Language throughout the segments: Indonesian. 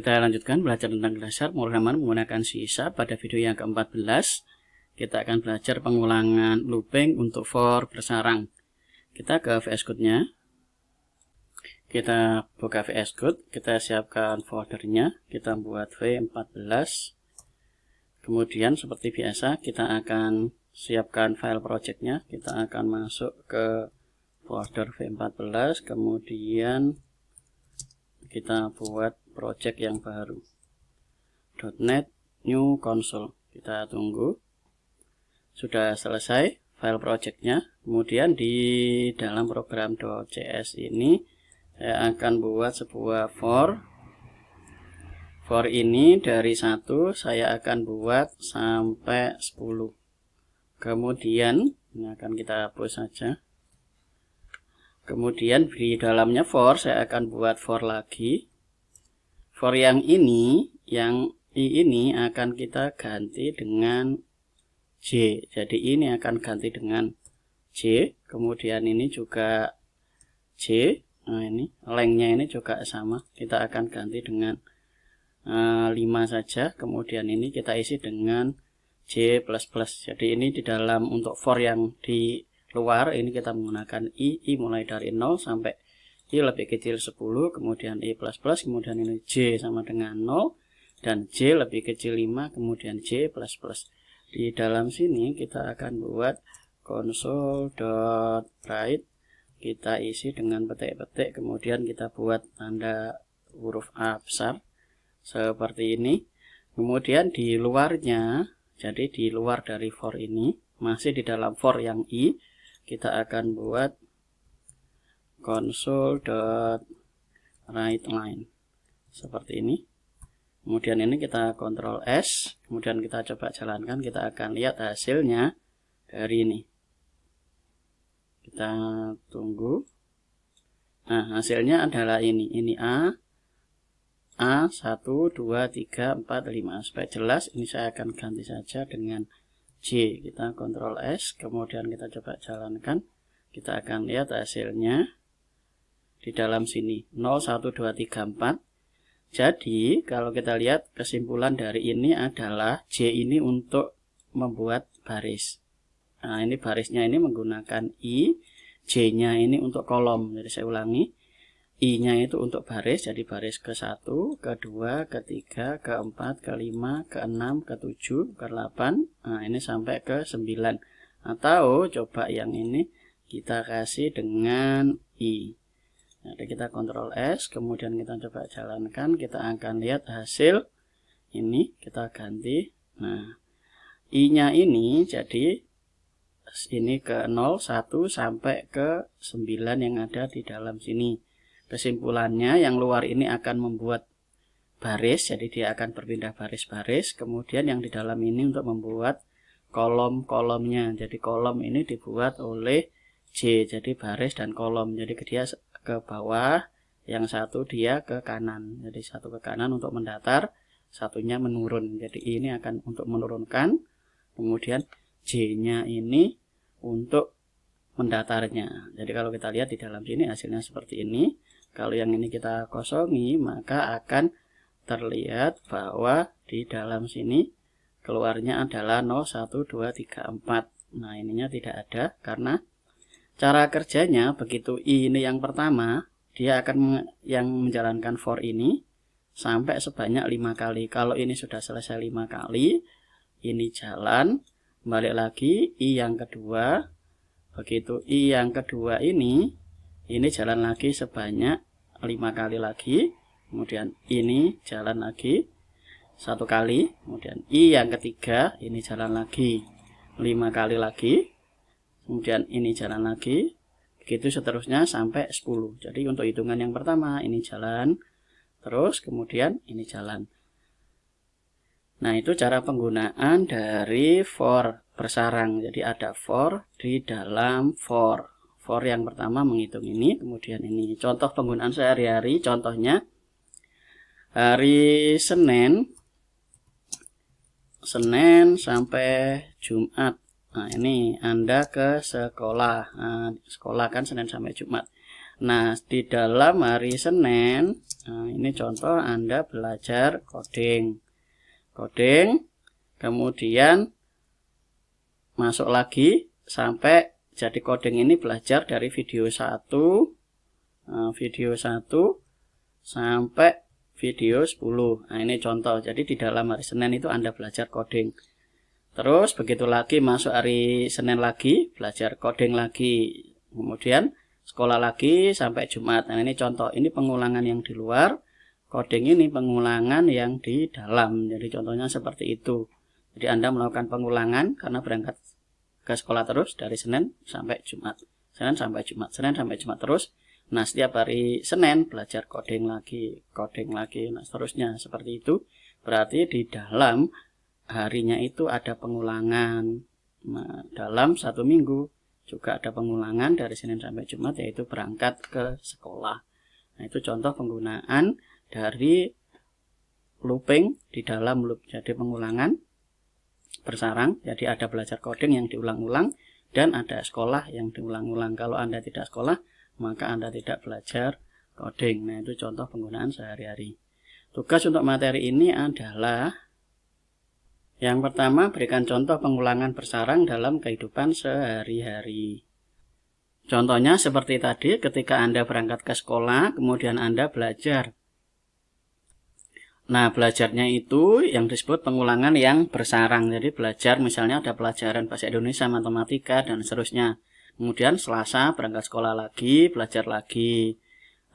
Kita lanjutkan belajar tentang dasar pemrograman menggunakan C# pada video yang ke-14. Kita akan belajar pengulangan looping untuk for bersarang. Kita ke VS Code-nya. Kita buka VS Code, kita siapkan foldernya, kita buat V14. Kemudian seperti biasa kita akan siapkan file projectnya. Kita akan masuk ke folder V14, kemudian kita buat project yang baru, .NET New Console. Kita tunggu. Sudah selesai file projectnya. Kemudian di dalam program .cs ini saya akan buat sebuah for ini dari 1 saya akan buat sampai 10. Kemudian ini akan kita hapus saja. Kemudian di dalamnya for saya akan buat for lagi. For yang ini, yang I ini akan kita ganti dengan J. Jadi ini akan ganti dengan J. Kemudian ini juga J. Nah ini lengthnya ini juga sama. Kita akan ganti dengan 5 saja. Kemudian ini kita isi dengan J++. Jadi ini di dalam untuk for yang di luar ini kita menggunakan I mulai dari 0 sampai I lebih kecil 10, kemudian I++, kemudian ini J sama dengan 0, dan J lebih kecil 5, kemudian J++. Di dalam sini kita akan buat console.write, kita isi dengan petik-petik, kemudian kita buat tanda huruf A besar, seperti ini. Kemudian di luarnya, jadi di luar dari for ini, masih di dalam for yang I, kita akan buat console.writeLine seperti ini. Kemudian ini kita Ctrl S, kemudian kita coba jalankan, kita akan lihat hasilnya dari ini. Kita tunggu. Nah, hasilnya adalah ini A 1 2 3 4 5. Supaya jelas ini saya akan ganti saja dengan J. Kita Ctrl S, kemudian kita coba jalankan. Kita akan lihat hasilnya di dalam sini 0 1 2 3 4. Jadi kalau kita lihat kesimpulan dari ini adalah J ini untuk membuat baris. Nah, ini barisnya ini menggunakan I, J-nya ini untuk kolom. Jadi saya ulangi. I-nya itu untuk baris, jadi baris ke-1, ke-2, ke-3, ke-4, ke-5, ke-6, ke-7, ke-8. Nah, ini sampai ke-9. Atau coba yang ini kita kasih dengan I. Jadi kita Ctrl S, kemudian kita coba jalankan, kita akan lihat hasil ini, kita ganti. Nah, I-nya ini jadi ini ke 0, 1 sampai ke 9 yang ada di dalam sini. Kesimpulannya yang luar ini akan membuat baris, jadi dia akan berpindah baris-baris. Kemudian yang di dalam ini untuk membuat kolom-kolomnya. Jadi kolom ini dibuat oleh J, jadi baris dan kolom. Jadi dia ke bawah, yang satu dia ke kanan. Jadi satu ke kanan untuk mendatar, satunya menurun. Jadi ini akan untuk menurunkan. Kemudian J-nya ini untuk mendatarnya. Jadi kalau kita lihat di dalam sini hasilnya seperti ini. Kalau yang ini kita kosongi, maka akan terlihat bahwa di dalam sini keluarnya adalah 0, 1, 2, 3, 4. Nah, ininya tidak ada karena cara kerjanya begitu I ini yang pertama, dia akan yang menjalankan for ini sampai sebanyak 5 kali. Kalau ini sudah selesai 5 kali, ini jalan, balik lagi I yang kedua. Begitu I yang kedua ini jalan lagi sebanyak 5 kali lagi. Kemudian ini jalan lagi 1 kali. Kemudian I yang ketiga ini jalan lagi 5 kali lagi. Kemudian ini jalan lagi. Begitu seterusnya sampai 10. Jadi untuk hitungan yang pertama ini jalan. Terus kemudian ini jalan. Nah, itu cara penggunaan dari for bersarang. Jadi ada for di dalam for. For yang pertama menghitung ini, kemudian ini. Contoh penggunaan sehari-hari, contohnya hari Senin sampai Jumat. Nah, ini Anda ke sekolah. Nah, sekolah kan Senin sampai Jumat. Nah, di dalam hari Senin, ini contoh Anda belajar coding. Kemudian masuk lagi sampai jadi coding ini belajar dari video 1 sampai video 10. Nah, ini contoh. Jadi di dalam hari Senin itu Anda belajar coding. Terus begitu lagi masuk hari Senin lagi belajar coding lagi. Kemudian sekolah lagi sampai Jumat. Nah, ini contoh. Ini pengulangan yang di luar. Coding ini pengulangan yang di dalam. Jadi contohnya seperti itu. Jadi Anda melakukan pengulangan karena berangkat ke sekolah terus dari Senin sampai Jumat. Senin sampai Jumat terus. Nah, setiap hari Senin belajar coding lagi. Nah, seterusnya seperti itu. Berarti di dalam harinya itu ada pengulangan. Nah, dalam 1 minggu juga ada pengulangan dari Senin sampai Jumat, yaitu berangkat ke sekolah. Nah, itu contoh penggunaan dari looping di dalam loop. Jadi pengulangan bersarang, jadi ada belajar coding yang diulang-ulang dan ada sekolah yang diulang-ulang. Kalau Anda tidak sekolah, maka Anda tidak belajar coding. Nah, itu contoh penggunaan sehari-hari. Tugas untuk materi ini adalah yang pertama, berikan contoh pengulangan bersarang dalam kehidupan sehari-hari. Contohnya seperti tadi, ketika Anda berangkat ke sekolah, kemudian Anda belajar. Nah, belajarnya itu yang disebut pengulangan yang bersarang. Jadi belajar, misalnya ada pelajaran bahasa Indonesia, matematika, dan seterusnya. Kemudian Selasa berangkat sekolah lagi, belajar lagi.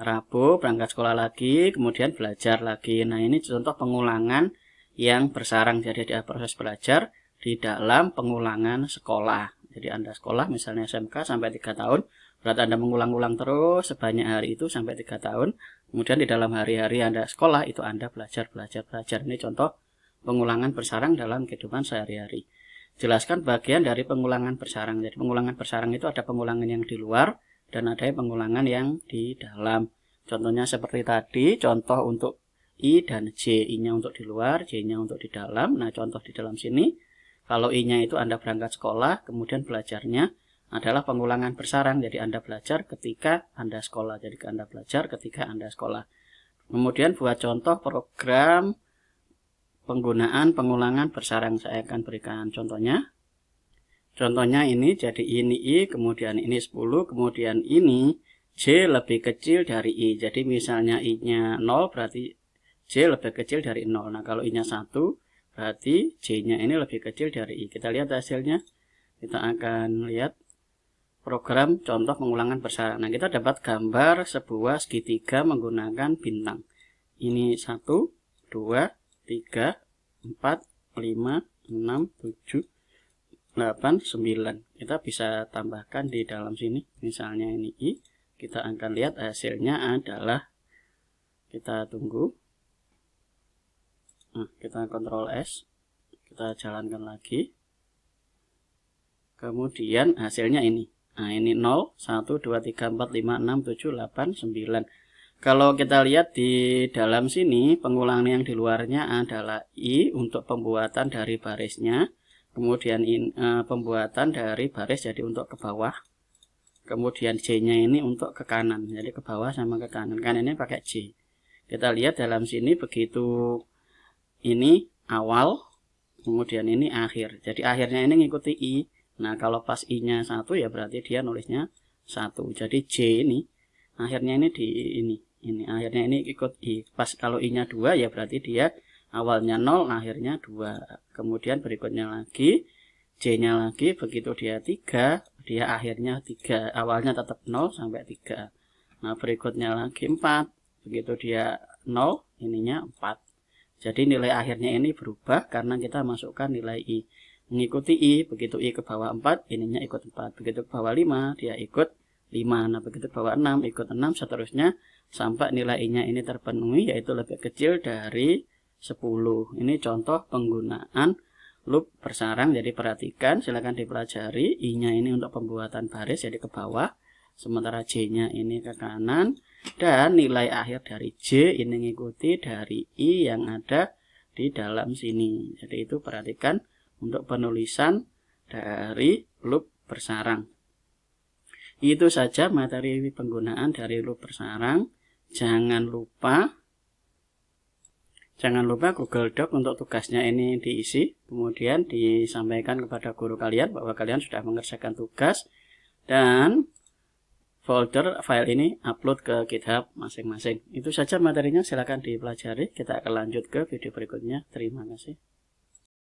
Rabu berangkat sekolah lagi, kemudian belajar lagi. Nah, ini contoh pengulangan yang bersarang. Jadi ada proses belajar di dalam pengulangan sekolah. Jadi Anda sekolah misalnya SMK sampai 3 tahun, berarti Anda mengulang-ulang terus sebanyak hari itu sampai 3 tahun. Kemudian di dalam hari-hari Anda sekolah itu Anda belajar. Ini contoh pengulangan bersarang dalam kehidupan sehari-hari. Jelaskan bagian dari pengulangan bersarang. Jadi pengulangan bersarang itu ada pengulangan yang di luar dan ada pengulangan yang di dalam. Contohnya seperti tadi, contoh untuk I dan J, I-nya untuk di luar, J-nya untuk di dalam. Nah, contoh di dalam sini, kalau I-nya itu Anda berangkat sekolah, kemudian belajarnya adalah pengulangan bersarang. Jadi Anda belajar ketika Anda sekolah. Jadi Anda belajar ketika Anda sekolah. Kemudian buat contoh program penggunaan pengulangan bersarang. Saya akan berikan contohnya. Contohnya ini, jadi ini I, kemudian ini 10, kemudian ini J lebih kecil dari I. Jadi misalnya I-nya 0, berarti J lebih kecil dari 0. Nah, kalau I-nya 1, berarti J-nya ini lebih kecil dari I. Kita lihat hasilnya. Kita akan lihat program contoh pengulangan bersarang. Nah, kita dapat gambar sebuah segitiga menggunakan bintang. Ini 1, 2, 3, 4, 5, 6, 7, 8, 9. Kita bisa tambahkan di dalam sini. Misalnya ini I. Kita akan lihat hasilnya adalah, kita tunggu. Nah, kita Ctrl S, kita jalankan lagi. Kemudian hasilnya ini. Nah, ini 0, 1, 2, 3, 4, 5, 6, 7, 8, 9. Kalau kita lihat di dalam sini, pengulangan yang di luarnya adalah I untuk pembuatan dari barisnya. Kemudian pembuatan dari baris jadi untuk ke bawah. Kemudian J-nya ini untuk ke kanan. Jadi ke bawah sama ke kanan. Kan ini pakai J. Kita lihat dalam sini begitu. Ini awal, kemudian ini akhir. Jadi akhirnya ini ngikuti I. Nah, kalau pas I-nya 1 ya berarti dia nulisnya 1. Jadi J ini akhirnya ini di ini. Ini akhirnya ini ikut I. Pas kalau I-nya 2 ya berarti dia awalnya 0, akhirnya 2. Kemudian berikutnya lagi J-nya lagi, begitu dia 3, dia akhirnya 3. Awalnya tetap 0 sampai 3. Nah, berikutnya lagi 4. Begitu dia 0, ininya 4. Jadi nilai akhirnya ini berubah karena kita masukkan nilai I. Mengikuti I, begitu I ke bawah 4, ininya ikut 4. Begitu ke bawah 5, dia ikut 5. Nah, begitu ke bawah 6, ikut 6, seterusnya sampai nilai I-nya ini terpenuhi, yaitu lebih kecil dari 10. Ini contoh penggunaan loop bersarang. Jadi perhatikan, silakan dipelajari. I-nya ini untuk pembuatan baris, jadi ke bawah. Sementara J-nya ini ke kanan. Dan nilai akhir dari J ini mengikuti dari I yang ada di dalam sini. Jadi itu perhatikan untuk penulisan dari loop bersarang. Itu saja materi penggunaan dari loop bersarang. Jangan lupa Google Doc untuk tugasnya ini diisi, kemudian disampaikan kepada guru kalian bahwa kalian sudah mengerjakan tugas, dan folder file ini upload ke GitHub masing-masing. Itu saja materinya, silakan dipelajari. Kita akan lanjut ke video berikutnya. Terima kasih.